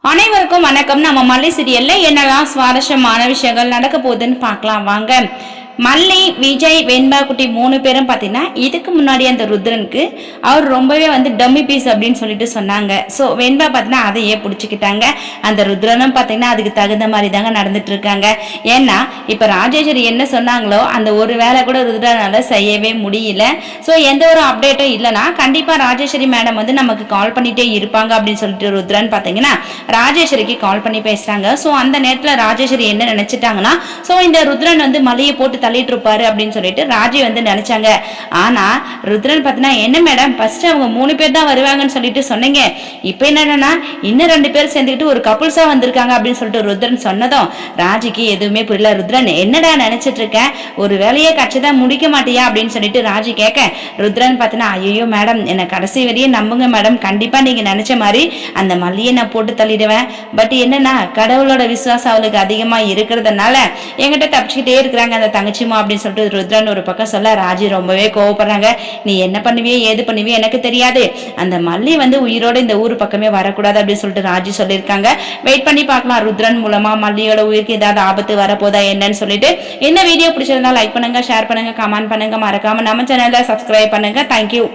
அனைவருக்கும் வணக்கம். நம்ம மல்லி சீரியல்ல என்னெல்லாம் சுவாரஸ்யமான விஷயங்கள் நடக்க போகுதுன்னு பார்க்கலாம் வாங்க. மல்லி, விஜய், வெண்பா குட்டி 3 பேரும் பார்த்தீங்கன்னா இதுக்கு முன்னாடி அந்த ருத்ரனுக்கு அவர் ரொம்பவே டம்மி பீஸ் அப்படின்னு சொல்லிட்டு சொன்னாங்க. ஸோ வெண்பா பார்த்தீங்கன்னா அதையே பிடிச்சிக்கிட்டாங்க. அந்த ருத்ரனும் பார்த்தீங்கன்னா அதுக்கு தகுந்த மாதிரி தாங்க நடந்துட்டு இருக்காங்க. ஏன்னா இப்போ ராஜேஸ்வரி என்ன சொன்னாங்களோ அந்த ஒரு வேலை கூட ருத்ரனால செய்யவே முடியல. ஸோ எந்த ஒரு அப்டேட்டும் இல்லைன்னா கண்டிப்பாக ராஜேஸ்வரி மேடம் நமக்கு கால் பண்ணிட்டே இருப்பாங்க அப்படின்னு சொல்லிட்டு ருத்ரன் பார்த்தீங்கன்னா ராஜேஸ்வரிக்கு கால் பண்ணி பேசுறாங்க. ஸோ அந்த நேரத்தில் ராஜேஸ்வரி என்ன நினைச்சிட்டாங்கன்னா, ஸோ இந்த ருத்ரன் மலையை போட்டு தள்ளிட்டு இருப்பாரு அப்படின்னு சொல்லிட்டு ராஜி நினைச்சாங்க. ஆனா ருத்ரன் பார்த்தீங்கன்னா, என்ன மேடம் ஃபர்ஸ்ட் அவங்க 3 பேர் தான் வருவாங்கன்னு சொல்லிட்டு சொன்னீங்க, இப்போ என்னன்னா இன்னும் 2 பேர் சேர்ந்துக்கிட்டு ஒரு கப்புள்ஸா வந்திருக்காங்க அப்படின்னு சொல்லிட்டு ருத்ரன் சொன்னதும் ராஜிக்கு எதுவுமே புரியல. ருத்ரன் என்னடா நினைச்சிட்டு இருக்க, ஒரு வேலையை கட்சிதான் முடிக்க மாட்டியா அப்படின்னு சொல்லிட்டு ராஜி கேட்க, ருத்ரன் பார்த்தீங்கன்னா, ஐயோ மேடம் என்னை கடைசி வரையும் நம்புங்க மேடம், கண்டிப்பா நீங்க நினைச்ச மாதிரி அந்த மல்லியை நான் போட்டு தள்ளிடுவேன். பட் என்னன்னா கடவுளோட விசுவாசம் அவளுக்கு அதிகமா இருக்கிறதுனால என்கிட்ட தப்பிச்சுக்கிட்டே இருக்கிறாங்க அந்த தங்கச்சிமா அப்படின்னு சொல்லிட்டு ருத்ரன் ஒரு பக்கம் சொல்ல, ராஜி ரொம்பவே கோவப்படுறாங்க. நீ என்ன பண்ணுவியோ ஏது பண்ணுவியோ எனக்கு தெரியாது, அந்த மல்லி உயிரோட இந்த ஊர் பக்கமே வரக்கூடாது அப்படின்னு சொல்லிட்டு ராஜி சொல்லியிருக்காங்க. வெயிட் பண்ணி பார்க்கலாம் ருத்ரன் மூலமா மல்லியோட உயிருக்கு ஏதாவது ஆபத்து வரப்போதா என்னன்னு சொல்லிட்டு. இந்த வீடியோ பிடிச்சிருந்தா லைக் பண்ணுங்க, ஷேர் பண்ணுங்க, கமெண்ட் பண்ணுங்க, மறக்காம நம்ம சேனலை சப்ஸ்கிரைப் பண்ணுங்க. தேங்க்யூ.